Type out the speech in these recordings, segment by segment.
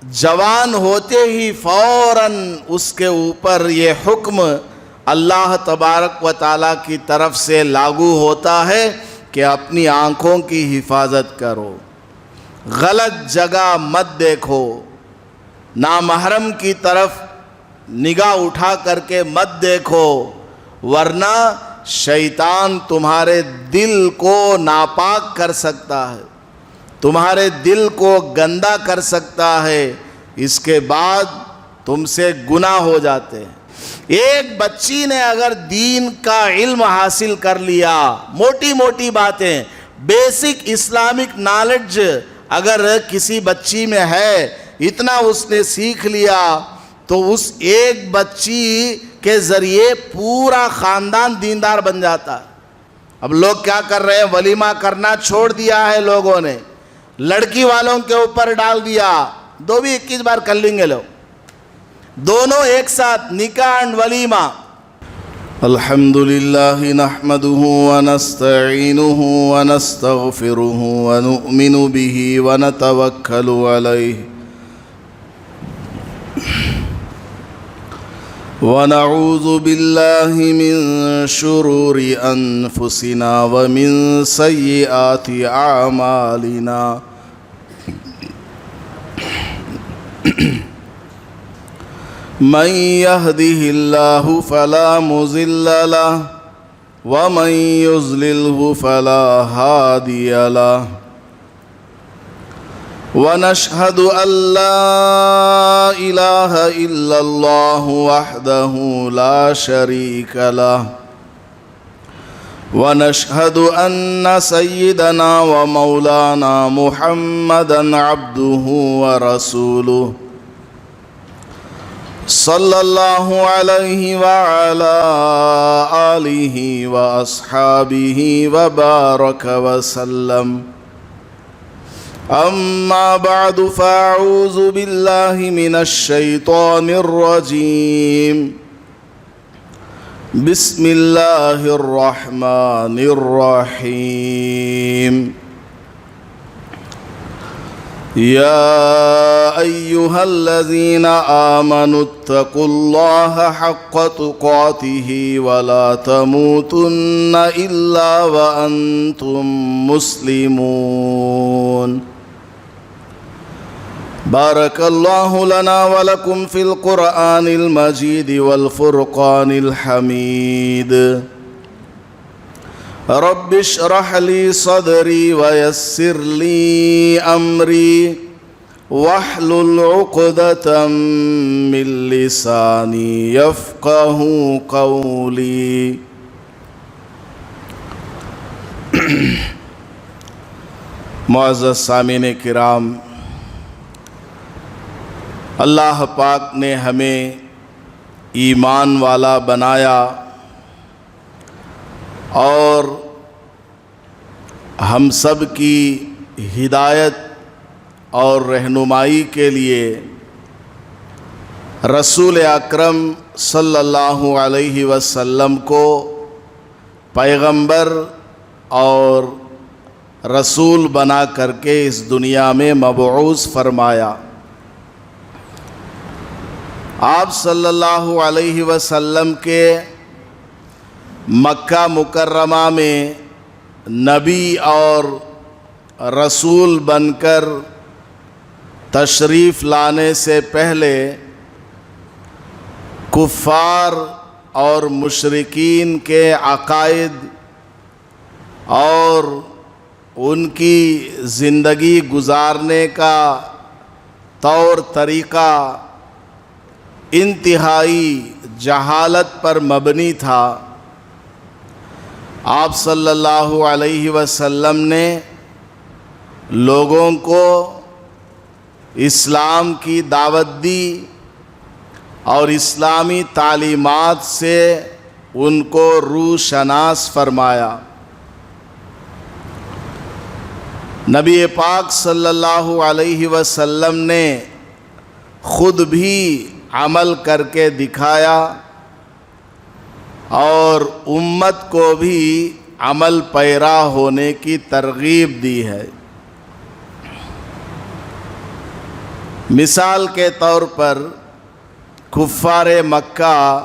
جوان ہوتے ہی فوراً اس کے اوپر یہ حکم اللہ تبارک و تعالیٰ کی طرف سے لاگو ہوتا ہے کہ اپنی آنکھوں کی حفاظت کرو، غلط جگہ مت دیکھو، نامحرم کی طرف نگاہ اٹھا کر کے مت دیکھو، ورنہ شیطان تمہارے دل کو ناپاک کر سکتا ہے، تمہارے دل کو گندا کر سکتا ہے، اس کے بعد تم سے گناہ ہو جاتے ہیں۔ ایک بچی نے اگر دین کا علم حاصل کر لیا، موٹی موٹی باتیں، بیسک اسلامک نالج اگر کسی بچی میں ہے، اتنا اس نے سیکھ لیا، تو اس ایک بچی کے ذریعے پورا خاندان دیندار بن جاتا ہے۔ اب لوگ کیا کر رہے ہیں؟ ولیمہ کرنا چھوڑ دیا ہے لوگوں نے، لڑکی والوں کے اوپر ڈال دیا، 21 بار کر لیں گے لوگ، دونوں ایک ساتھ نکاح اور ولیمہ۔ الحمدللہ نحمده ونستعینه ونستغفره ونؤمن به ونتوکل علیہ ونعوذ باللہ من شرور انفسنا ومن سیئات اعمالنا من يهده الله فلا مضل له ومن يضلله فلا هادي له ونشهد أن لا إله إلا الله وحده لا شريك له ونشهد أن سيدنا ومولانا محمدا عبده ورسوله صلی اللہ علیہ وعلا آلہ واصحابہ وبارک وسلم اما بعد فاعوذ باللہ من الشیطان الرجیم بسم اللہ الرحمن الرحیم يا أيها الذين آمنوا اتقوا الله حق تقاته ولا تموتن إلا وأنتم مسلمون بارك الله لنا ولكم في القرآن المجيد والفرقان الحميد رب اشرح لي صدري ويسر لي أمري واحلل عقدة من لساني يفقه قولي معزز سامعین کرام، اللہ پاک نے ہمیں ایمان والا بنایا اور ہم سب کی ہدایت اور رہنمائی کے لیے رسول اکرم صلی اللہ علیہ وسلم کو پیغمبر اور رسول بنا کر کے اس دنیا میں مبعوث فرمایا۔ آپ صلی اللہ علیہ وسلم کے مکہ مکرمہ میں نبی اور رسول بن کر تشریف لانے سے پہلے کفار اور مشرکین کے عقائد اور ان کی زندگی گزارنے کا طور طریقہ انتہائی جہالت پر مبنی تھا۔ آپ صلی اللہ علیہ وسلم نے لوگوں کو اسلام کی دعوت دی اور اسلامی تعلیمات سے ان کو روشناس فرمایا۔ نبی پاک صلی اللہ علیہ وسلم نے خود بھی عمل کر کے دکھایا اور امت کو بھی عمل پیرا ہونے کی ترغیب دی ہے۔ مثال کے طور پر کفار مکہ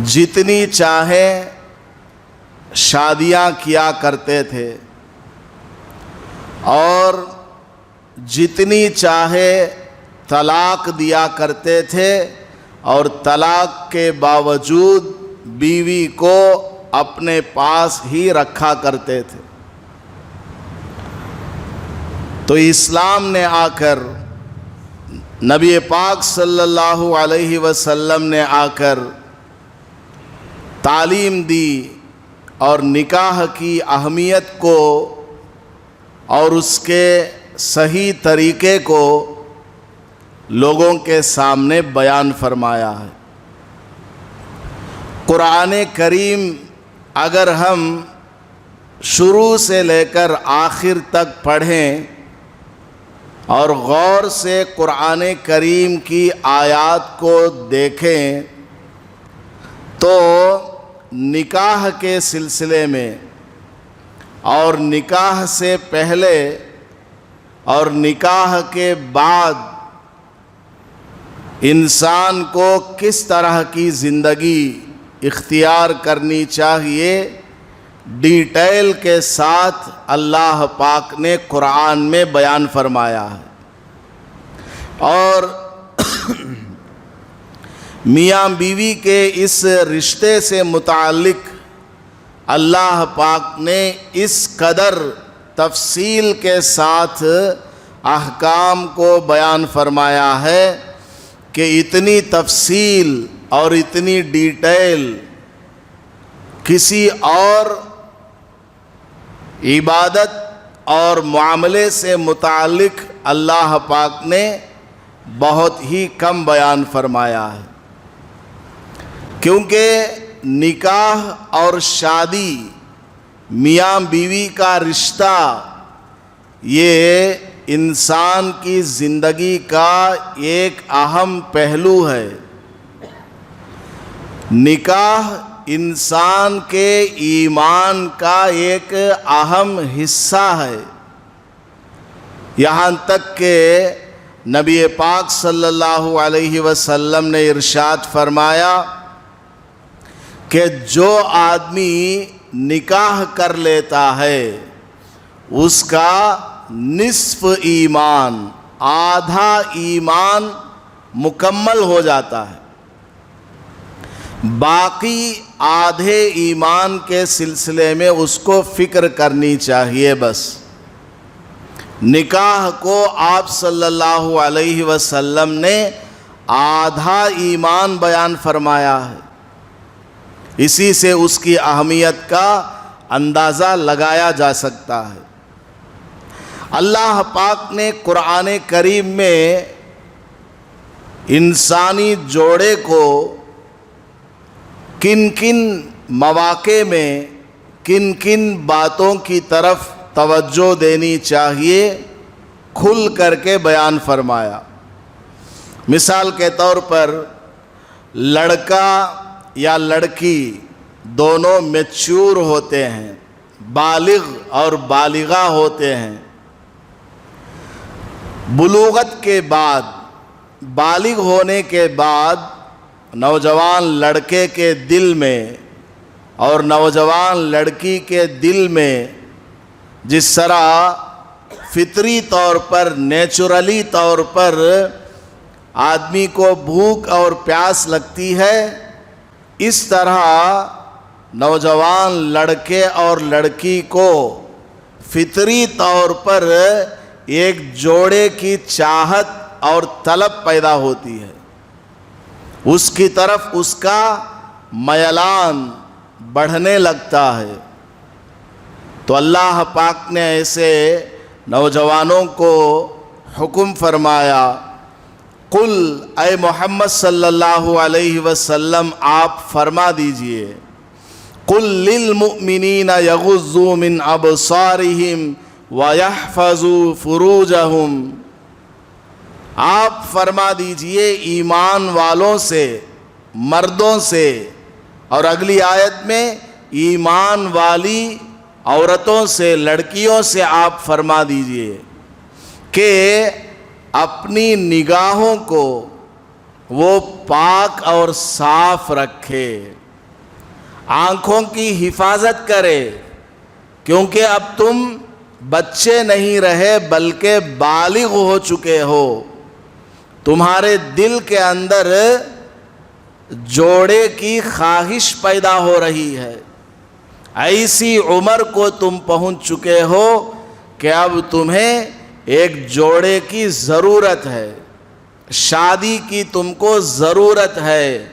جتنی چاہیں شادیاں کیا کرتے تھے اور جتنی چاہے طلاق دیا کرتے تھے، اور طلاق کے باوجود بیوی کو اپنے پاس ہی رکھا کرتے تھے۔ تو اسلام نے آ کر، نبی پاک صلی اللہ علیہ وسلم نے آ کر تعلیم دی اور نکاح کی اہمیت کو اور اس کے صحیح طریقے کو لوگوں کے سامنے بیان فرمایا ہے۔ قرآن کریم اگر ہم شروع سے لے کر آخر تک پڑھیں اور غور سے قرآن کریم کی آیات کو دیکھیں تو نکاح کے سلسلے میں اور نکاح سے پہلے اور نکاح کے بعد انسان کو کس طرح کی زندگی اختیار کرنی چاہیے، ڈیٹیل کے ساتھ اللہ پاک نے قرآن میں بیان فرمایا ہے۔ اور میاں بیوی کے اس رشتے سے متعلق اللہ پاک نے اس قدر تفصیل کے ساتھ احکام کو بیان فرمایا ہے کہ اتنی تفصیل اور اتنی ڈیٹیل کسی اور عبادت اور معاملے سے متعلق اللہ پاک نے بہت ہی کم بیان فرمایا ہے، کیونکہ نکاح اور شادی، میاں بیوی کا رشتہ، یہ انسان کی زندگی کا ایک اہم پہلو ہے۔ نکاح انسان کے ایمان کا ایک اہم حصہ ہے، یہاں تک کہ نبی پاک صلی اللہ علیہ وسلم نے ارشاد فرمایا کہ جو آدمی نکاح کر لیتا ہے اس کا نصف ایمان، آدھا ایمان مکمل ہو جاتا ہے، باقی آدھے ایمان کے سلسلے میں اس کو فکر کرنی چاہیے۔ بس نکاح کو آپ صلی اللہ علیہ وسلم نے آدھا ایمان بیان فرمایا ہے، اسی سے اس کی اہمیت کا اندازہ لگایا جا سکتا ہے۔ اللہ پاک نے قرآن کریم میں انسانی جوڑے کو کن کن مواقع میں کن کن باتوں کی طرف توجہ دینی چاہیے کھل کر کے بیان فرمایا۔ مثال کے طور پر لڑکا یا لڑکی دونوں میچور ہوتے ہیں، بالغ اور بالغہ ہوتے ہیں۔ بلوغت کے بعد، بالغ ہونے کے بعد نوجوان لڑکے کے دل میں اور نوجوان لڑکی کے دل میں جس طرح فطری طور پر، نیچرلی طور پر آدمی کو بھوک اور پیاس لگتی ہے، اس طرح نوجوان لڑکے اور لڑکی کو فطری طور پر ایک جوڑے کی چاہت اور طلب پیدا ہوتی ہے، اس کی طرف اس کا میلان بڑھنے لگتا ہے۔ تو اللہ پاک نے ایسے نوجوانوں کو حکم فرمایا، قل اے محمد صلی اللہ علیہ وسلم آپ فرما دیجئے، قل للمؤمنین یغضوا من ابصارہم وَيَحْفَظُوا فُرُوجَهُمْ، آپ فرما دیجئے ایمان والوں سے، مردوں سے، اور اگلی آیت میں ایمان والی عورتوں سے، لڑکیوں سے آپ فرما دیجئے کہ اپنی نگاہوں کو وہ پاک اور صاف رکھے، آنکھوں کی حفاظت کرے، کیونکہ اب تم بچے نہیں رہے بلکہ بالغ ہو چکے ہو، تمہارے دل کے اندر جوڑے کی خواہش پیدا ہو رہی ہے، ایسی عمر کو تم پہنچ چکے ہو کہ اب تمہیں ایک جوڑے کی ضرورت ہے، شادی کی تم کو ضرورت ہے،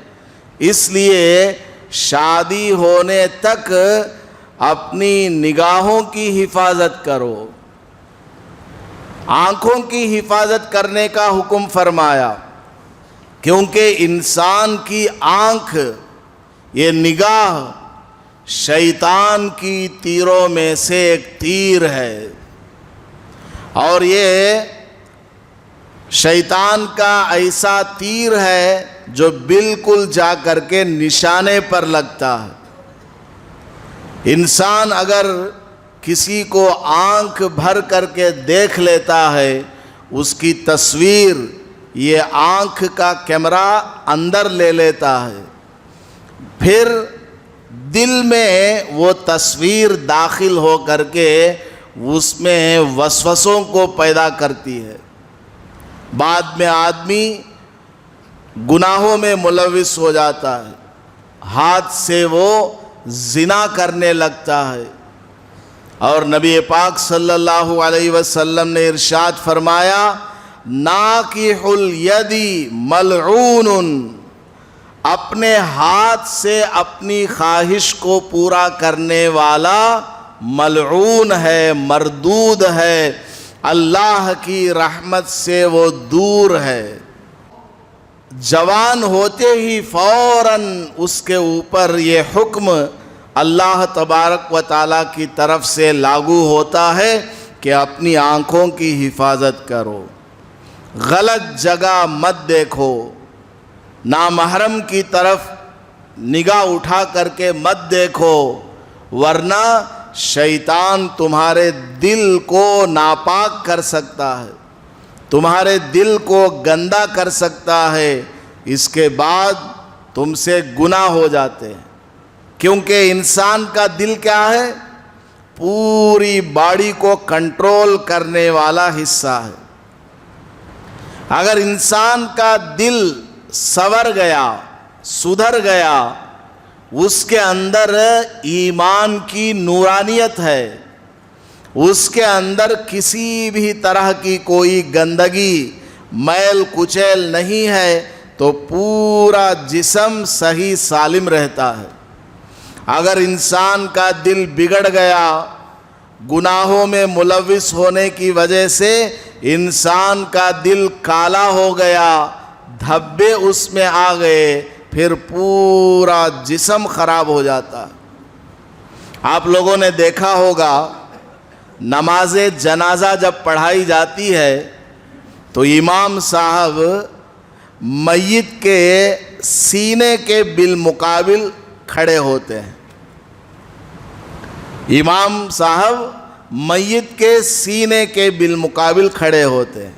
اس لیے شادی ہونے تک اپنی نگاہوں کی حفاظت کرو، آنکھوں کی حفاظت کرنے کا حکم فرمایا، کیونکہ انسان کی آنکھ، یہ نگاہ شیطان کی تیروں میں سے ایک تیر ہے، اور یہ شیطان کا ایسا تیر ہے جو بالکل جا کر کے نشانے پر لگتا ہے۔ انسان اگر کسی کو آنکھ بھر کر کے دیکھ لیتا ہے، اس کی تصویر یہ آنکھ کا کیمرہ اندر لے لیتا ہے، پھر دل میں وہ تصویر داخل ہو کر کے اس میں وسوسوں کو پیدا کرتی ہے، بعد میں آدمی گناہوں میں ملوث ہو جاتا ہے، ہاتھ سے وہ زنا کرنے لگتا ہے، اور نبی پاک صلی اللہ علیہ وسلم نے ارشاد فرمایا، ناکح الید ملعون، اپنے ہاتھ سے اپنی خواہش کو پورا کرنے والا ملعون ہے، مردود ہے، اللہ کی رحمت سے وہ دور ہے۔ جوان ہوتے ہی فوراً اس کے اوپر یہ حکم اللہ تبارک و تعالیٰ کی طرف سے لاگو ہوتا ہے کہ اپنی آنکھوں کی حفاظت کرو، غلط جگہ مت دیکھو، نامحرم کی طرف نگاہ اٹھا کر کے مت دیکھو، ورنہ شیطان تمہارے دل کو ناپاک کر سکتا ہے، تمہارے دل کو گندا کر سکتا ہے، اس کے بعد تم سے گناہ ہو جاتے ہیں، کیونکہ انسان کا دل کیا ہے؟ پوری باڈی کو کنٹرول کرنے والا حصہ ہے۔ اگر انسان کا دل سنور گیا، سدھر گیا، اس کے اندر ایمان کی نورانیت ہے، اس کے اندر کسی بھی طرح کی کوئی گندگی، میل کچیل نہیں ہے، تو پورا جسم صحیح سالم رہتا ہے۔ اگر انسان کا دل بگڑ گیا، گناہوں میں ملوث ہونے کی وجہ سے انسان کا دل کالا ہو گیا، دھبے اس میں آ گئے، پھر پورا جسم خراب ہو جاتا۔ آپ لوگوں نے دیکھا ہوگا، نماز جنازہ جب پڑھائی جاتی ہے تو امام صاحب میت کے سینے کے بالمقابل کھڑے ہوتے ہیں، امام صاحب میت کے سینے کے بالمقابل کھڑے ہوتے ہیں،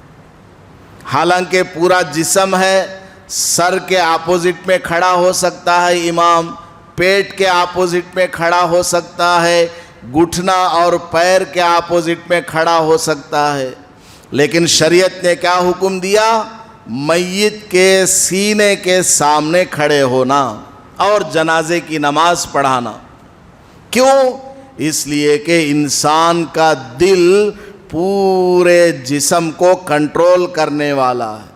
حالانکہ پورا جسم ہے، سر کے اپوزٹ میں کھڑا ہو سکتا ہے امام، پیٹ کے اپوزٹ میں کھڑا ہو سکتا ہے، گھٹنا اور پیر کے اپوزٹ میں کھڑا ہو سکتا ہے، لیکن شریعت نے کیا حکم دیا؟ میت کے سینے کے سامنے کھڑے ہونا اور جنازے کی نماز پڑھانا۔ کیوں؟ اس لیے کہ انسان کا دل پورے جسم کو کنٹرول کرنے والا ہے،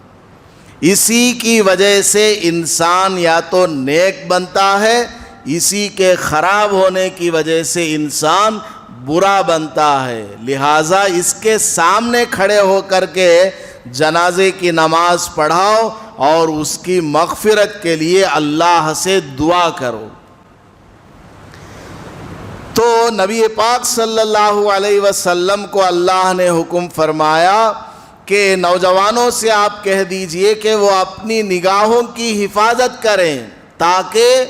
اسی کی وجہ سے انسان یا تو نیک بنتا ہے، اسی کے خراب ہونے کی وجہ سے انسان برا بنتا ہے، لہٰذا اس کے سامنے کھڑے ہو کر کے جنازے کی نماز پڑھاؤ اور اس کی مغفرت کے لیے اللہ سے دعا کرو۔ تو نبی پاک صلی اللہ علیہ وسلم کو اللہ نے حکم فرمایا کہ نوجوانوں سے آپ کہہ دیجئے کہ وہ اپنی نگاہوں کی حفاظت کریں تاکہ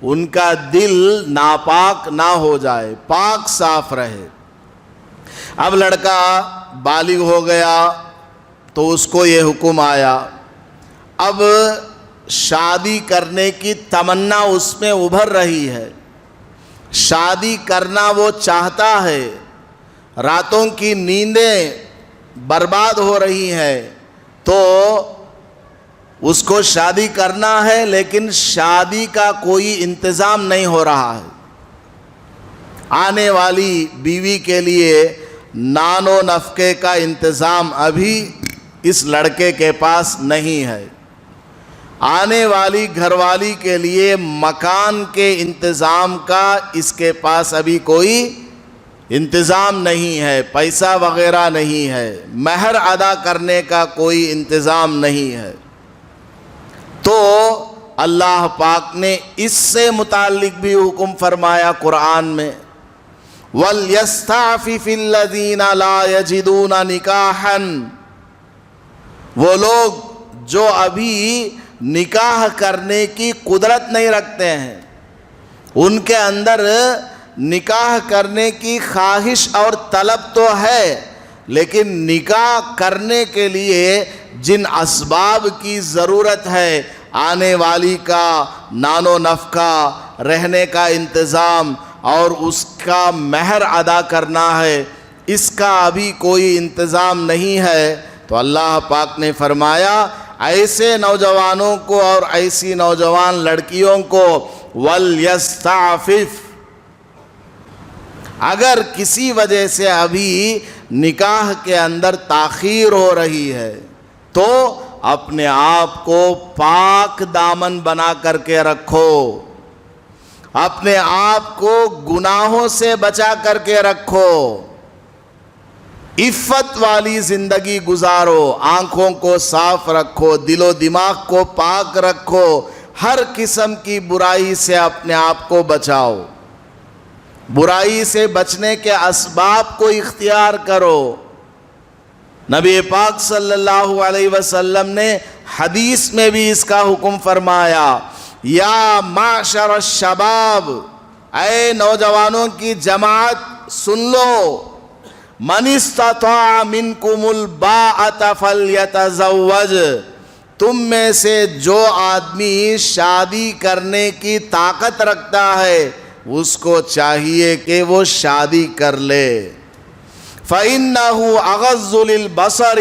ان کا دل ناپاک نہ ہو جائے، پاک صاف رہے۔ اب لڑکا بالغ ہو گیا تو اس کو یہ حکم آیا. اب شادی کرنے کی تمنا اس میں ابھر رہی ہے, شادی کرنا وہ چاہتا ہے, راتوں کی نیندیں برباد ہو رہی ہیں, تو اس کو شادی کرنا ہے, لیکن شادی کا کوئی انتظام نہیں ہو رہا ہے. آنے والی بیوی کے لیے نان و نفقے کا انتظام ابھی اس لڑکے کے پاس نہیں ہے. آنے والی گھر والی کے لیے مکان کے انتظام کا اس کے پاس ابھی کوئی انتظام نہیں ہے, پیسہ وغیرہ نہیں ہے, مہر ادا کرنے کا کوئی انتظام نہیں ہے. تو اللہ پاک نے اس سے متعلق بھی حکم فرمایا قرآن میں, وَلْيَسْتَعْفِفِ الَّذِينَ لَا يَجِدُونَ نِكَاحًا, وہ لوگ جو ابھی نکاح کرنے کی قدرت نہیں رکھتے ہیں, ان کے اندر نکاح کرنے کی خواہش اور طلب تو ہے, لیکن نکاح کرنے کے لیے جن اسباب کی ضرورت ہے, آنے والی کا نان و نفقہ, رہنے کا انتظام اور اس کا مہر ادا کرنا ہے, اس کا ابھی کوئی انتظام نہیں ہے. تو اللہ پاک نے فرمایا ایسے نوجوانوں کو اور ایسی نوجوان لڑکیوں کو وَلْيَسْتَعْفِفْ, اگر کسی وجہ سے ابھی نکاح کے اندر تاخیر ہو رہی ہے تو اپنے آپ کو پاک دامن بنا کر کے رکھو, اپنے آپ کو گناہوں سے بچا کر کے رکھو, عفت والی زندگی گزارو, آنکھوں کو صاف رکھو, دل و دماغ کو پاک رکھو, ہر قسم کی برائی سے اپنے آپ کو بچاؤ, برائی سے بچنے کے اسباب کو اختیار کرو. نبی پاک صلی اللہ علیہ وسلم نے حدیث میں بھی اس کا حکم فرمایا, یا معشر الشباب, اے نوجوانوں کی جماعت سن لو, من استطاع منکم الباءۃ فلیتزوج, تم میں سے جو آدمی شادی کرنے کی طاقت رکھتا ہے اس کو چاہیے کہ وہ شادی کر لے. فَإِنَّهُ أَغَضُّ لِلْبَصَرِ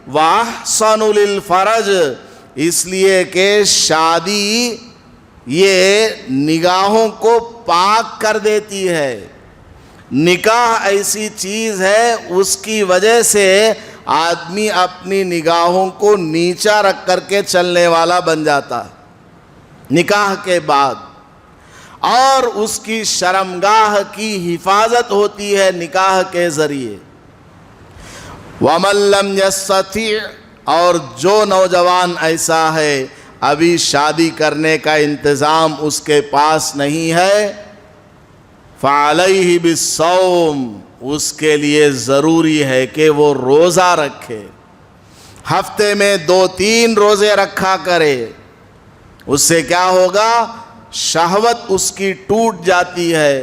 وَأَحْسَنُ لِلْفَرَجِ, اس لیے کہ شادی یہ نگاہوں کو پاک کر دیتی ہے. نکاح ایسی چیز ہے اس کی وجہ سے آدمی اپنی نگاہوں کو نیچا رکھ کر کے چلنے والا بن جاتا ہے نکاح کے بعد, اور اس کی شرمگاہ کی حفاظت ہوتی ہے نکاح کے ذریعے. وَمَن لَّمْ يَسْتَطِعْ, اور جو نوجوان ایسا ہے ابھی شادی کرنے کا انتظام اس کے پاس نہیں ہے, فَعَلَيْهِ بِالصَّوْمِ, اس کے لیے ضروری ہے کہ وہ روزہ رکھے, ہفتے میں 2-3 روزے رکھا کرے. اس سے کیا ہوگا, شہوت اس کی ٹوٹ جاتی ہے,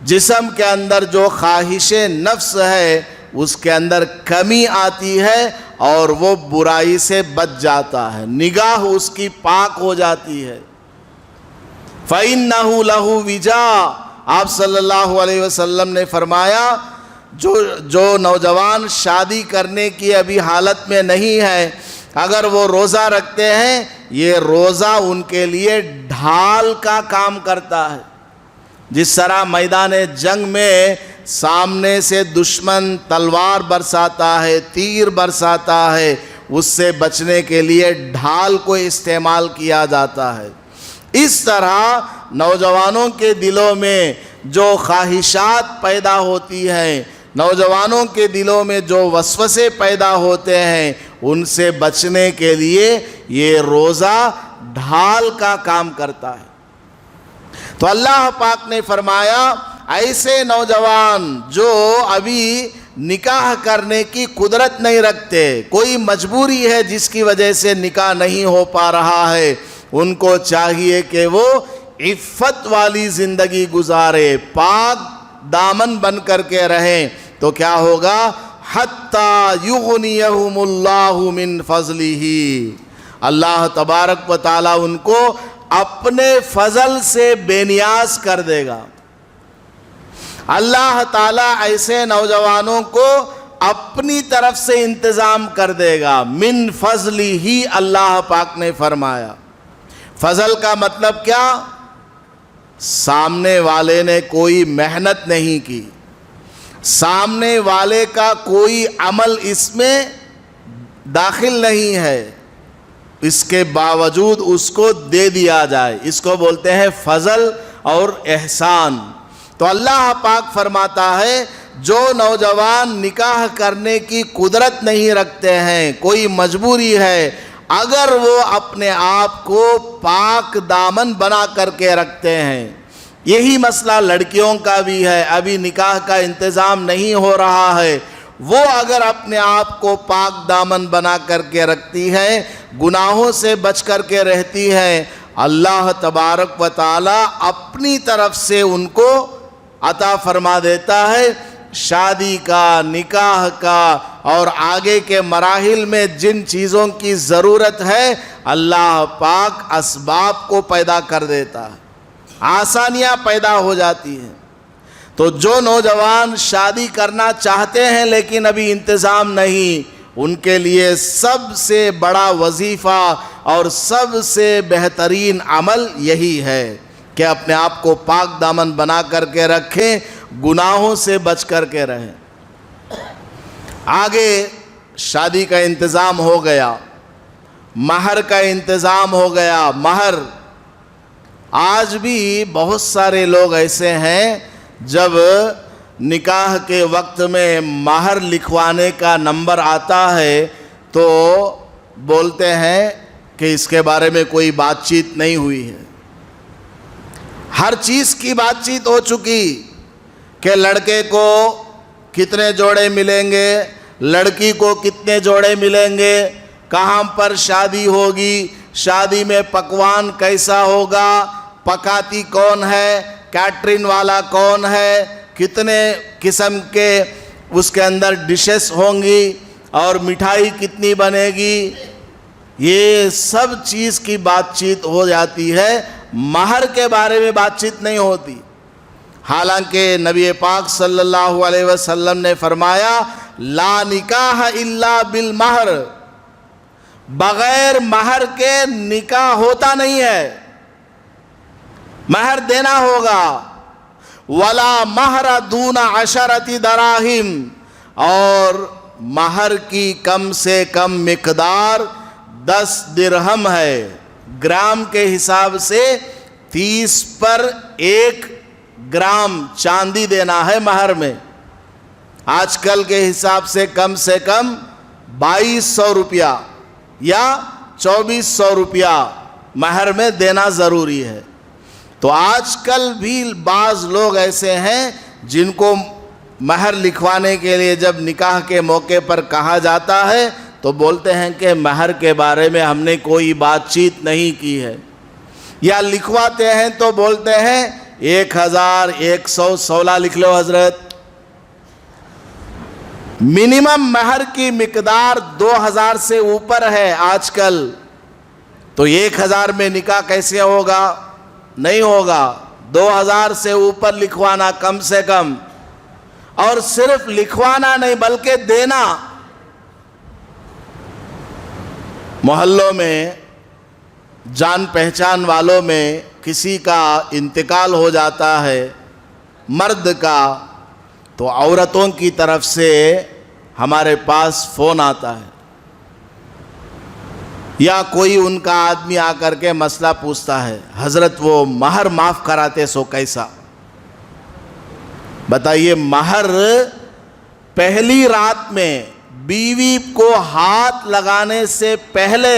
جسم کے اندر جو خواہش نفس ہے اس کے اندر کمی آتی ہے اور وہ برائی سے بچ جاتا ہے, نگاہ اس کی پاک ہو جاتی ہے. فَإِنَّهُ لَهُ وِجَاءٌ, آپ صلی اللہ علیہ وسلم نے فرمایا جو نوجوان شادی کرنے کی ابھی حالت میں نہیں ہے, اگر وہ روزہ رکھتے ہیں, یہ روزہ ان کے لیے ڈھال کا کام کرتا ہے. جس طرح میدان جنگ میں سامنے سے دشمن تلوار برساتا ہے, تیر برساتا ہے, اس سے بچنے کے لیے ڈھال کو استعمال کیا جاتا ہے. اس طرح نوجوانوں کے دلوں میں جو خواہشات پیدا ہوتی ہیں, نوجوانوں کے دلوں میں جو وسوسے پیدا ہوتے ہیں, ان سے بچنے کے لیے یہ روزہ ڈھال کا کام کرتا ہے. تو اللہ پاک نے فرمایا ایسے نوجوان جو ابھی نکاح کرنے کی قدرت نہیں رکھتے, کوئی مجبوری ہے جس کی وجہ سے نکاح نہیں ہو پا رہا ہے, ان کو چاہیے کہ وہ عفت والی زندگی گزارے, پاک دامن بن کر کے رہیں. تو کیا ہوگا, حتی یغنیہم اللہ من فضلہ، اللہ تبارک و تعالیٰ ان کو اپنے فضل سے بے نیاز کر دے گا۔ اللہ تعالیٰ ایسے نوجوانوں کو اپنی طرف سے انتظام کر دے گا، من فضل ہی اللہ پاک نے فرمایا۔ فضل کا مطلب کیا؟ سامنے والے نے کوئی محنت نہیں کی، سامنے والے کا کوئی عمل اس میں داخل نہیں ہے، اس کے باوجود اس کو دے دیا جائے، اس کو بولتے ہیں فضل اور احسان۔ تو اللہ پاک فرماتا ہے جو نوجوان نکاح کرنے کی قدرت نہیں رکھتے ہیں، کوئی مجبوری ہے، اگر وہ اپنے آپ کو پاک دامن بنا کر کے رکھتے ہیں، یہی مسئلہ لڑکیوں کا بھی ہے، ابھی نکاح کا انتظام نہیں ہو رہا ہے، وہ اگر اپنے آپ کو پاک دامن بنا کر کے رکھتی ہیں، گناہوں سے بچ کر کے رہتی ہیں، اللہ تبارک و تعالی اپنی طرف سے ان کو عطا فرما دیتا ہے۔ شادی کا، نکاح کا اور آگے کے مراحل میں جن چیزوں کی ضرورت ہے اللہ پاک اسباب کو پیدا کر دیتا ہے، آسانیاں پیدا ہو جاتی ہیں۔ تو جو نوجوان شادی کرنا چاہتے ہیں لیکن ابھی انتظام نہیں، ان کے لیے سب سے بڑا وظیفہ اور سب سے بہترین عمل یہی ہے کہ اپنے آپ کو پاک دامن بنا کر کے رکھیں، گناہوں سے بچ کر کے رہیں۔ آگے شادی کا انتظام ہو گیا، مہر کا انتظام ہو گیا۔ مہر، آج بھی بہت سارے لوگ ایسے ہیں جب نکاح کے وقت میں مہر لکھوانے کا نمبر آتا ہے تو بولتے ہیں کہ اس کے بارے میں کوئی بات چیت نہیں ہوئی ہے۔ ہر چیز کی بات چیت ہو چکی کہ لڑکے کو کتنے جوڑے ملیں گے، لڑکی کو کتنے جوڑے ملیں گے، کہاں پر شادی ہوگی، شادی میں پکوان کیسا ہوگا، پکاتی کون ہے، کیٹرنگ والا کون ہے، کتنے قسم کے اس کے اندر ڈشز ہوں گی اور مٹھائی کتنی بنے گی، یہ سب چیز کی بات چیت ہو جاتی ہے، مہر کے بارے میں بات چیت نہیں ہوتی۔ حالانکہ نبی پاک صلی اللہ علیہ وسلم نے فرمایا لا نکاح الا بالمہر، بغیر مہر کے نکاح ہوتا نہیں ہے، مہر دینا ہوگا۔ ولا مہر دون عشرۃ دراہم، اور مہر کی کم سے کم مقدار 10 درہم ہے، گرام کے حساب سے 30 پر 1 گرام چاندی دینا ہے مہر میں۔ آج کل کے حساب سے کم 2200 روپیہ یا 2400 روپیہ مہر میں دینا ضروری ہے۔ تو آج کل بھی بعض لوگ ایسے ہیں جن کو مہر لکھوانے کے لیے جب نکاح کے موقع پر کہا جاتا ہے تو بولتے ہیں کہ مہر کے بارے میں ہم نے کوئی بات چیت نہیں کی ہے، یا لکھواتے ہیں تو بولتے ہیں 1116 لکھ لو حضرت۔ منیمم مہر کی مقدار 2000 سے اوپر ہے آج کل، تو 1000 میں نکاح کیسے ہوگا؟ نہیں ہوگا، 2000 سے اوپر لکھوانا کم سے کم، اور صرف لکھوانا نہیں بلکہ دینا۔ محلوں میں، جان پہچان والوں میں کسی کا انتقال ہو جاتا ہے مرد کا، تو عورتوں کی طرف سے ہمارے پاس فون آتا ہے، یا کوئی ان کا آدمی آ کر کے مسئلہ پوچھتا ہے، حضرت وہ مہر معاف کراتے سو کیسا؟ بتائیے، مہر پہلی رات میں بیوی کو ہاتھ لگانے سے پہلے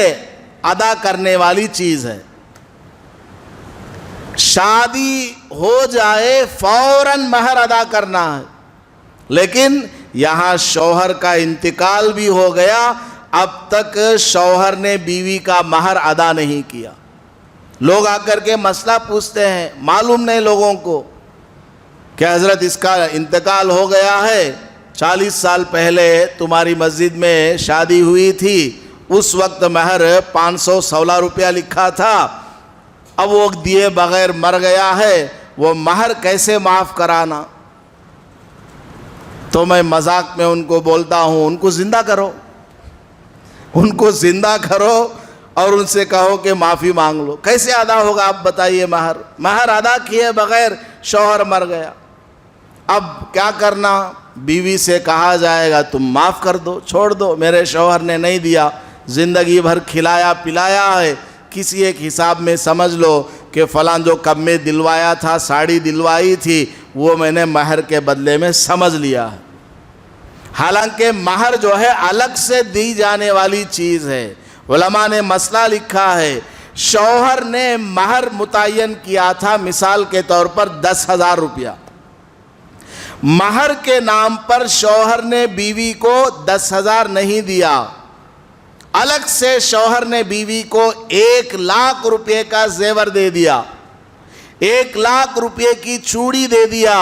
ادا کرنے والی چیز ہے، شادی ہو جائے فوراً مہر ادا کرنا ہے، لیکن یہاں شوہر کا انتقال بھی ہو گیا، اب تک شوہر نے بیوی کا مہر ادا نہیں کیا۔ لوگ آ کر کے مسئلہ پوچھتے ہیں، معلوم نہیں لوگوں کو کہ حضرت اس کا انتقال ہو گیا ہے، 40 سال پہلے تمہاری مسجد میں شادی ہوئی تھی، اس وقت مہر 516 روپیہ لکھا تھا، اب وہ دیے بغیر مر گیا ہے، وہ مہر کیسے معاف کرانا؟ تو میں مذاق میں ان کو بولتا ہوں، ان کو زندہ کرو، ان کو زندہ کرو اور ان سے کہو کہ معافی مانگ لو۔ کیسے ادا ہوگا آپ بتائیے؟ مہر ادا کیے بغیر شوہر مر گیا، اب کیا کرنا؟ بیوی سے کہا جائے گا تم معاف کر دو، چھوڑ دو، میرے شوہر نے نہیں دیا، زندگی بھر کھلایا پلایا ہے، کسی ایک حساب میں سمجھ لو کہ فلاں جو کب میں دلوایا تھا، ساڑی دلوائی تھی، وہ میں نے مہر کے بدلے میں سمجھ لیا ہے۔ حالانکہ مہر جو ہے الگ سے دی جانے والی چیز ہے۔ علماء نے مسئلہ لکھا ہے، شوہر نے مہر متعین کیا تھا مثال کے طور پر 10,000 روپیہ، مہر کے نام پر شوہر نے بیوی کو 10,000 نہیں دیا، الگ سے شوہر نے بیوی کو 1,00,000 روپے کا زیور دے دیا، 1,00,000 روپے کی چوڑی دے دیا،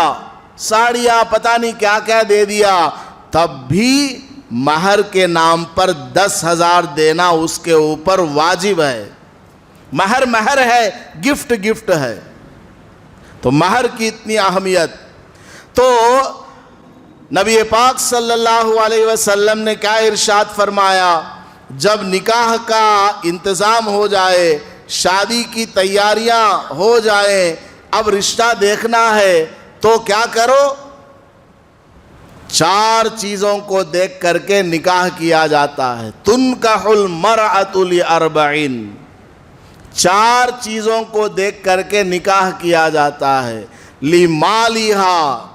ساڑیاں پتہ نہیں کیا کیا دے دیا، تب بھی مہر کے نام پر 10,000 دینا اس کے اوپر واجب ہے۔ مہر مہر ہے، گفٹ گفٹ ہے، تو مہر کی اتنی اہمیت۔ تو نبی پاک صلی اللہ علیہ وسلم نے کیا ارشاد فرمایا؟ جب نکاح کا انتظام ہو جائے، شادی کی تیاریاں ہو جائیں، اب رشتہ دیکھنا ہے تو کیا کرو؟ 4 چیزوں کو دیکھ کر کے نکاح کیا جاتا ہے۔ تنکح المرأة لأربع، 4 چیزوں کو دیکھ کر کے نکاح کیا جاتا ہے۔ لمالہا،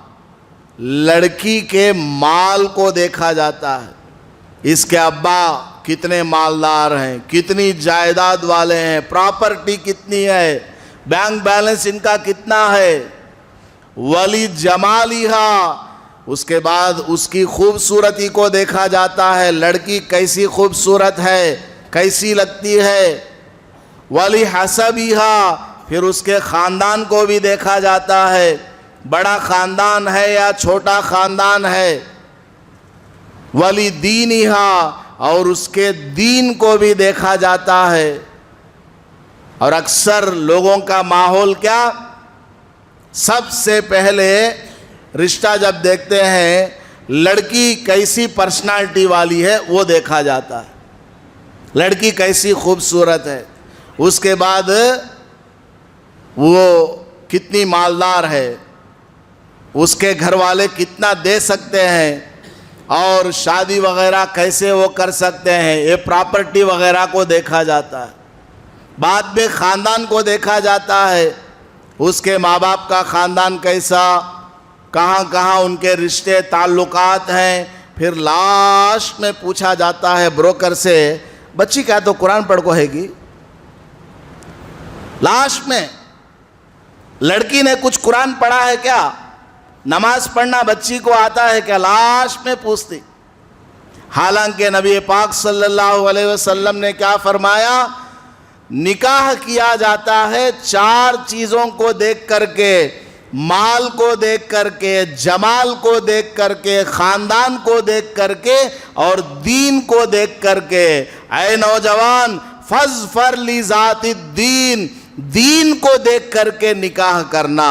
لڑکی کے مال کو دیکھا جاتا ہے، اس کے ابا کتنے مالدار ہیں، کتنی جائیداد والے ہیں، پراپرٹی کتنی ہے، بینک بیلنس ان کا کتنا ہے۔ ولی جمالہا، اس کے بعد اس کی خوبصورتی کو دیکھا جاتا ہے، لڑکی کیسی خوبصورت ہے، کیسی لگتی ہے۔ ولی حسبہا، پھر اس کے خاندان کو بھی دیکھا جاتا ہے، بڑا خاندان ہے یا چھوٹا خاندان ہے۔ ولی دینہا، اور اس کے دین کو بھی دیکھا جاتا ہے۔ اور اکثر لوگوں کا ماحول کیا؟ سب سے پہلے رشتہ جب دیکھتے ہیں، لڑکی کیسی پرسنالٹی والی ہے وہ دیکھا جاتا ہے، لڑکی کیسی خوبصورت ہے، اس کے بعد وہ کتنی مالدار ہے، اس کے گھر والے کتنا دے سکتے ہیں، اور شادی وغیرہ کیسے وہ کر سکتے ہیں، یہ پراپرٹی وغیرہ کو دیکھا جاتا ہے۔ بعد میں خاندان کو دیکھا جاتا ہے، اس کے ماں باپ کا خاندان کیسا، کہاں کہاں ان کے رشتے تعلقات ہیں۔ پھر لاسٹ میں پوچھا جاتا ہے بروکر سے، بچی کیا تو قرآن پڑھ کو ہے گی؟ لاسٹ میں لڑکی نے کچھ قرآن پڑھا ہے کیا، نماز پڑھنا بچی کو آتا ہے کیا، لاسٹ میں پوچھتی۔ حالانکہ نبی پاک صلی اللہ علیہ وسلم نے کیا فرمایا؟ نکاح کیا جاتا ہے 4 چیزوں کو دیکھ کر کے، مال کو دیکھ کر کے، جمال کو دیکھ کر کے، خاندان کو دیکھ کر کے، اور دین کو دیکھ کر کے۔ اے نوجوان، فاظفر لذات الدین، دین کو دیکھ کر کے نکاح کرنا،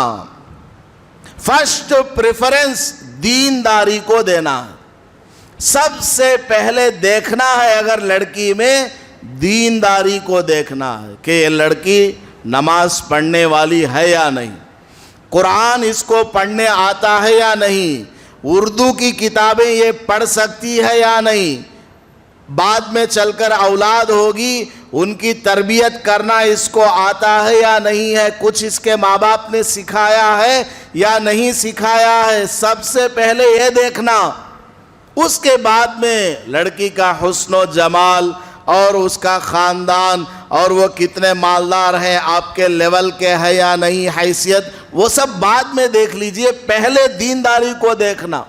فرسٹ پریفرنس دینداری کو دینا ہے۔ سب سے پہلے دیکھنا ہے اگر لڑکی میں دینداری کو دیکھنا ہے کہ یہ لڑکی نماز پڑھنے والی ہے یا نہیں، قرآن اس کو پڑھنے آتا ہے یا نہیں، اردو کی کتابیں یہ پڑھ سکتی ہے یا نہیں، بعد میں چل کر اولاد ہوگی ان کی تربیت کرنا اس کو آتا ہے یا نہیں ہے، کچھ اس کے ماں باپ نے سکھایا ہے یا نہیں سکھایا ہے۔ سب سے پہلے یہ دیکھنا، اس کے بعد میں لڑکی کا حسن و جمال اور اس کا خاندان اور وہ کتنے مالدار ہیں، آپ کے لیول کے ہے یا نہیں، حیثیت، وہ سب بعد میں دیکھ لیجئے، پہلے دینداری کو دیکھنا۔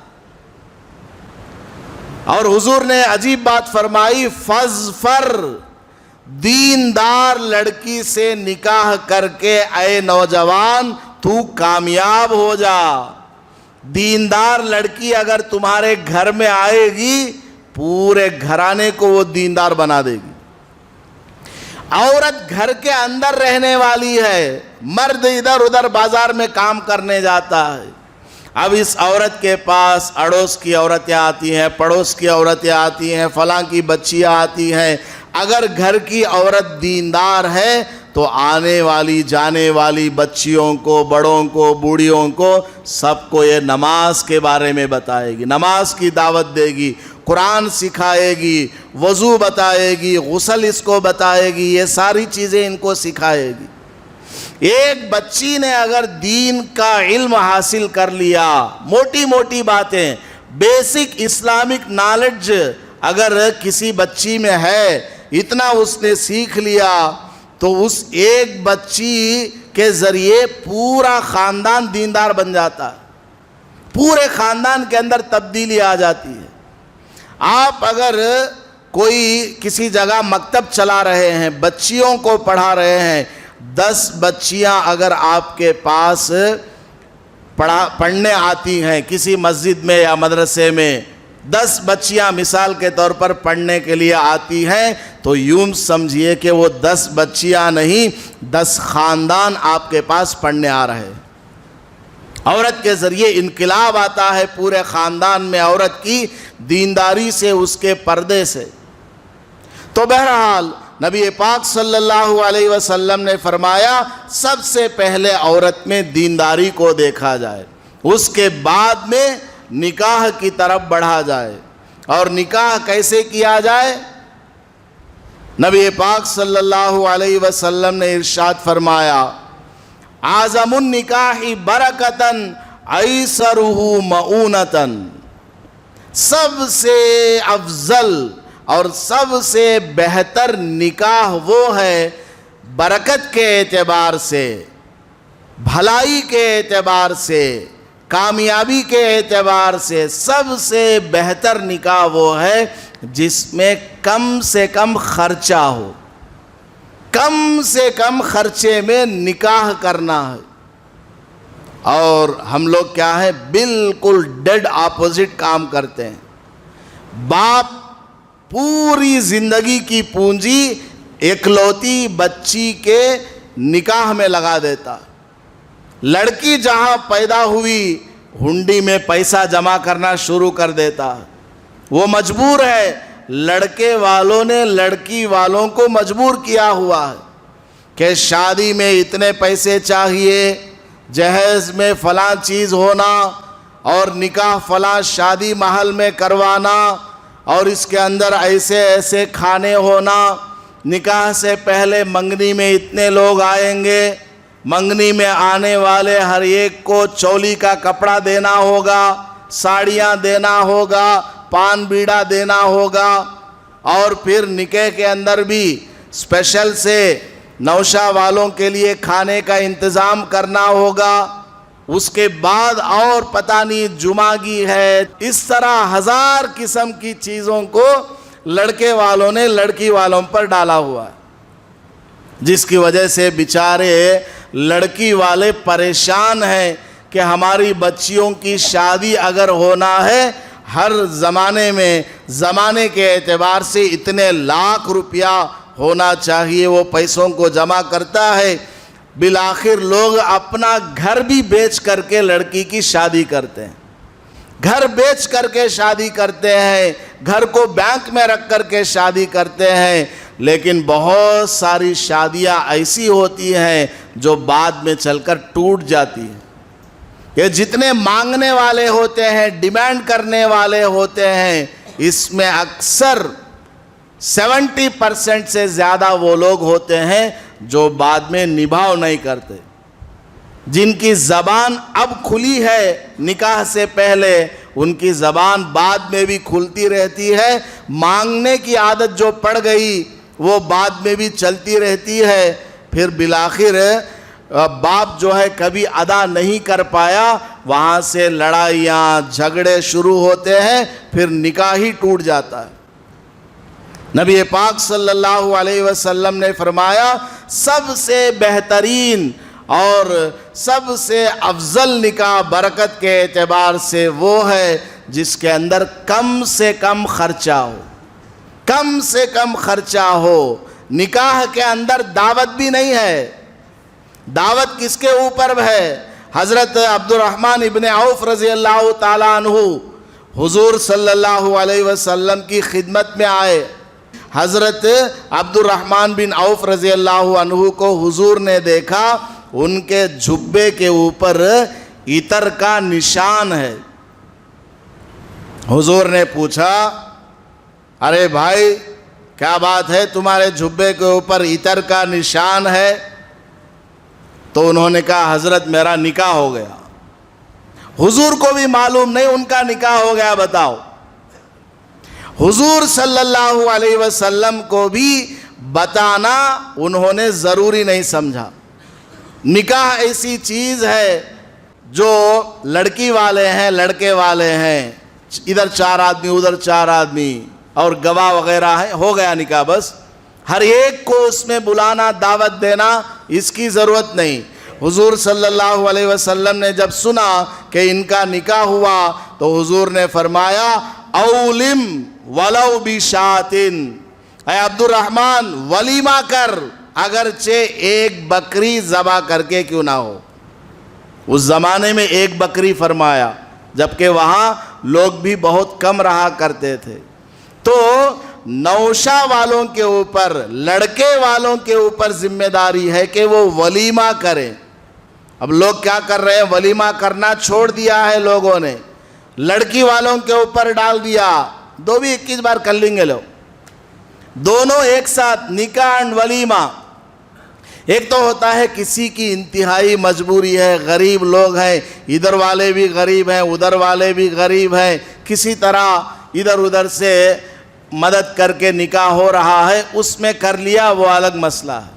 اور حضور نے عجیب بات فرمائی، فاظفر، دیندار لڑکی سے نکاح کر کے اے نوجوان تو کامیاب ہو جا، دیندار لڑکی اگر تمہارے گھر میں آئے گی پورے گھرانے کو وہ دیندار بنا دے گی. عورت گھر کے اندر رہنے والی ہے, مرد ادھر ادھر بازار میں کام کرنے جاتا ہے. اب اس عورت کے پاس اڑوس کی عورتیں آتی ہیں, پڑوس کی عورتیں آتی ہیں, فلاں کی بچیاں آتی ہیں. اگر گھر کی عورت دیندار ہے تو آنے والی جانے والی بچیوں کو, بڑوں کو, بوڑھیوں کو, سب کو یہ نماز کے بارے میں بتائے گی, نماز کی دعوت دے گی, قرآن سکھائے گی, وضو بتائے گی, غسل اس کو بتائے گی, یہ ساری چیزیں ان کو سکھائے گی. ایک بچی نے اگر دین کا علم حاصل کر لیا, موٹی موٹی باتیں, بیسک اسلامک نالج اگر کسی بچی میں ہے, اتنا اس نے سیکھ لیا, تو اس ایک بچی کے ذریعے پورا خاندان دیندار بن جاتا ہے, پورے خاندان کے اندر تبدیلی آ جاتی ہے. آپ اگر کوئی کسی جگہ مکتب چلا رہے ہیں, بچیوں کو پڑھا رہے ہیں, 10 بچیاں اگر آپ کے پاس پڑھنے آتی ہیں کسی مسجد میں یا مدرسے میں, 10 بچیاں مثال کے طور پر پڑھنے کے لیے آتی ہیں, تو یوں سمجھیے کہ وہ 10 بچیاں نہیں 10 خاندان آپ کے پاس پڑھنے آ رہے ہیں. عورت کے ذریعے انقلاب آتا ہے پورے خاندان میں, عورت کی دینداری سے, اس کے پردے سے. تو بہرحال نبی پاک صلی اللہ علیہ وسلم نے فرمایا سب سے پہلے عورت میں دینداری کو دیکھا جائے, اس کے بعد میں نکاح کی طرف بڑھا جائے. اور نکاح کیسے کیا جائے؟ نبی پاک صلی اللہ علیہ وسلم نے ارشاد فرمایا اعظم النکاح برکتاً ایسرہ مؤونتاً, سب سے افضل اور سب سے بہتر نکاح وہ ہے برکت کے اعتبار سے, بھلائی کے اعتبار سے, کامیابی کے اعتبار سے بہتر نکاح وہ ہے جس میں کم سے کم خرچہ ہو. کم سے کم خرچے میں نکاح کرنا ہے. اور ہم لوگ کیا ہے, بالکل ڈیڈ اپوزٹ کام کرتے ہیں. باپ پوری زندگی کی پونجی اکلوتی بچی کے نکاح میں لگا دیتا. لڑکی جہاں پیدا ہوئی ہنڈی میں پیسہ جمع کرنا شروع کر دیتا. وہ مجبور ہے, لڑکے والوں نے لڑکی والوں کو مجبور کیا ہوا ہے کہ شادی میں اتنے پیسے چاہیے, جہیز میں فلاں چیز ہونا, اور نکاح فلاں شادی محل میں کروانا, اور اس کے اندر ایسے ایسے کھانے ہونا, نکاح سے پہلے منگنی میں اتنے لوگ آئیں گے, منگنی میں آنے والے ہر ایک کو چولی کا کپڑا دینا ہوگا, ساڑیاں دینا ہوگا, پان بیڑا دینا ہوگا, اور پھر نکاح کے اندر بھی اسپیشل سے نوشہ والوں کے لیے کھانے کا انتظام کرنا ہوگا. اس کے بعد اور پتہ نہیں جمعگی ہے, اس طرح 1000 قسم کی چیزوں کو لڑکے والوں نے لڑکی والوں پر ڈالا ہوا ہے, جس کی وجہ سے بیچارے لڑکی والے پریشان ہیں کہ ہماری بچیوں کی شادی اگر ہونا ہے ہر زمانے میں, زمانے کے اعتبار سے اتنے لاکھ روپیہ ہونا چاہیے, وہ پیسوں کو جمع کرتا ہے. بالآخر لوگ اپنا گھر بھی بیچ کر کے لڑکی کی شادی کرتے ہیں, گھر بیچ کر کے شادی کرتے ہیں, گھر کو بینک میں رکھ کر کے شادی کرتے ہیں. لیکن بہت ساری شادیاں ایسی ہوتی ہیں جو بعد میں چل کر ٹوٹ جاتی ہیں. یہ جتنے مانگنے والے ہوتے ہیں, ڈیمانڈ کرنے والے ہوتے ہیں, اس میں اکثر 70% سے زیادہ وہ لوگ ہوتے ہیں جو بعد میں نبھاؤ نہیں کرتے. جن کی زبان اب کھلی ہے نکاح سے پہلے, ان کی زبان بعد میں بھی کھلتی رہتی ہے. مانگنے کی عادت جو پڑ گئی وہ بعد میں بھی چلتی رہتی ہے. پھر بالآخر باپ جو ہے کبھی ادا نہیں کر پایا, وہاں سے لڑائیاں جھگڑے شروع ہوتے ہیں, پھر نکاح ہی ٹوٹ جاتا ہے. نبی پاک صلی اللہ علیہ وسلم نے فرمایا سب سے بہترین اور سب سے افضل نکاح برکت کے اعتبار سے وہ ہے جس کے اندر کم سے کم خرچہ ہو، کم سے کم خرچہ ہو۔ نکاح کے اندر دعوت بھی نہیں ہے، دعوت کس کے اوپر ہے؟ حضرت عبد الرحمن ابن عوف رضی اللہ تعالیٰ عنہ حضور صلی اللہ علیہ وسلم کی خدمت میں آئے۔ حضرت عبد الرحمن بن عوف رضی اللہ عنہ کو حضور نے دیکھا، ان کے جھبے کے اوپر عطر کا نشان ہے۔ حضور نے پوچھا، ارے بھائی کیا بات ہے، تمہارے جھبے کے اوپر عطر کا نشان ہے؟ تو انہوں نے کہا حضرت میرا نکاح ہو گیا۔ حضور کو بھی معلوم نہیں ان کا نکاح ہو گیا، بتاؤ۔ حضور صلی اللہ علیہ وسلم کو بھی بتانا انہوں نے ضروری نہیں سمجھا۔ نکاح ایسی چیز ہے جو لڑکی والے ہیں، لڑکے والے ہیں، ادھر 4 آدمی ادھر 4 آدمی اور گواہ وغیرہ ہے، ہو گیا نکاح بس۔ ہر ایک کو اس میں بلانا، دعوت دینا، اس کی ضرورت نہیں۔ حضور صلی اللہ علیہ وسلم نے جب سنا کہ ان کا نکاح ہوا تو حضور نے فرمایا اولم ولو بشاتن، اے عبد الرحمن ولیمہ کر، اگرچہ ایک بکری ذبح کر کے کیوں نہ ہو۔ اس زمانے میں ایک بکری فرمایا، جبکہ وہاں لوگ بھی بہت کم رہا کرتے تھے۔ تو نوشہ والوں کے اوپر، لڑکے والوں کے اوپر ذمہ داری ہے کہ وہ ولیمہ کریں۔ اب لوگ کیا کر رہے ہیں؟ ولیمہ کرنا چھوڑ دیا ہے لوگوں نے، لڑکی والوں کے اوپر ڈال دیا، 21 بار کر لیں گے لوگ، دونوں ایک ساتھ نکاح اور ولیمہ۔ ایک تو ہوتا ہے کسی کی انتہائی مجبوری ہے، غریب لوگ ہیں، ادھر والے بھی غریب ہیں ادھر والے بھی غریب ہیں، کسی طرح ادھر ادھر سے مدد کر کے نکاح ہو رہا ہے، اس میں کر لیا، وہ الگ مسئلہ ہے۔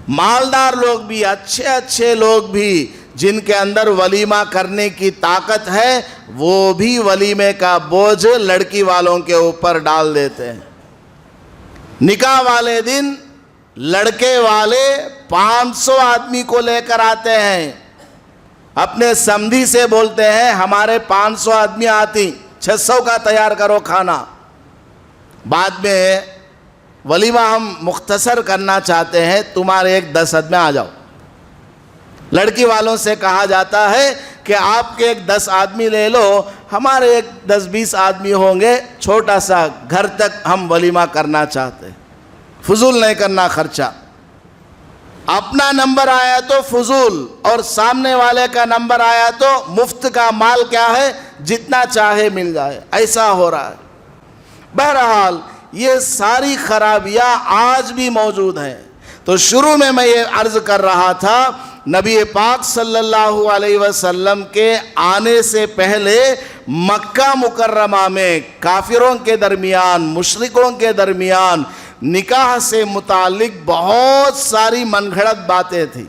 مالدار لوگ بھی، اچھے اچھے لوگ بھی جن کے اندر ولیمہ کرنے کی طاقت ہے، وہ بھی ولیمے کا بوجھ لڑکی والوں کے اوپر ڈال دیتے ہیں۔ نکاح والے دن لڑکے والے 500 آدمی کو لے کر آتے ہیں، اپنے سمدھی سے بولتے ہیں ہمارے 500 آدمی آتی، 600 کا تیار کرو کھانا۔ بعد میں ولیمہ ہم مختصر کرنا چاہتے ہیں، تمہارے ایک 10 آدمی آ جاؤ۔ لڑکی والوں سے کہا جاتا ہے کہ آپ کے ایک 10 آدمی لے لو، ہمارے ایک 10-20 آدمی ہوں گے، چھوٹا سا گھر تک ہم ولیمہ کرنا چاہتے ہیں، فضول نہیں کرنا خرچہ۔ اپنا نمبر آیا تو فضول، اور سامنے والے کا نمبر آیا تو مفت کا مال کیا ہے، جتنا چاہے مل جائے، ایسا ہو رہا ہے۔ بہرحال یہ ساری خرابیاں آج بھی موجود ہیں۔ تو شروع میں یہ عرض کر رہا تھا، نبی پاک صلی اللہ علیہ وسلم کے آنے سے پہلے مکہ مکرمہ میں کافروں کے درمیان، مشرکوں کے درمیان نکاح سے متعلق بہت ساری من گھڑت باتیں تھیں،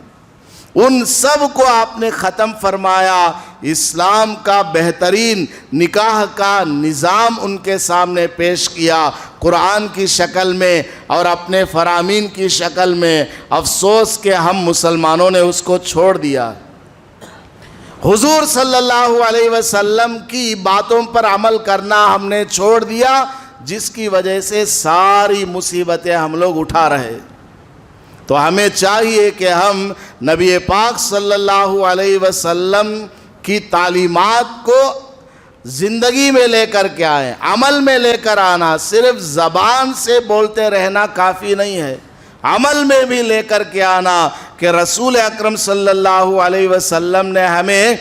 ان سب کو آپ نے ختم فرمایا۔ اسلام کا بہترین نکاح کا نظام ان کے سامنے پیش کیا، قرآن کی شکل میں اور اپنے فرامین کی شکل میں۔ افسوس کہ ہم مسلمانوں نے اس کو چھوڑ دیا۔ حضور صلی اللہ علیہ وسلم کی باتوں پر عمل کرنا ہم نے چھوڑ دیا، جس کی وجہ سے ساری مصیبتیں ہم لوگ اٹھا رہے۔ تو ہمیں چاہیے کہ ہم نبی پاک صلی اللہ علیہ وسلم کی تعلیمات کو زندگی میں لے کر کے آئیں، عمل میں لے کر آنا۔ صرف زبان سے بولتے رہنا کافی نہیں ہے، عمل میں بھی لے کر کے آنا کہ رسول اکرم صلی اللہ علیہ وسلم نے ہمیں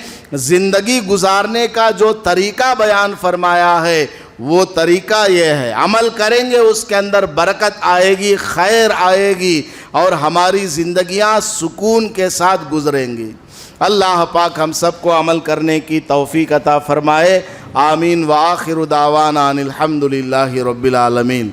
زندگی گزارنے کا جو طریقہ بیان فرمایا ہے، وہ طریقہ یہ ہے، عمل کریں گے اس کے اندر برکت آئے گی، خیر آئے گی، اور ہماری زندگیاں سکون کے ساتھ گزریں گی۔ اللہ پاک ہم سب کو عمل کرنے کی توفیق عطا فرمائے۔ آمین۔ وآخر دعوانا ان الحمد للہ رب العالمین۔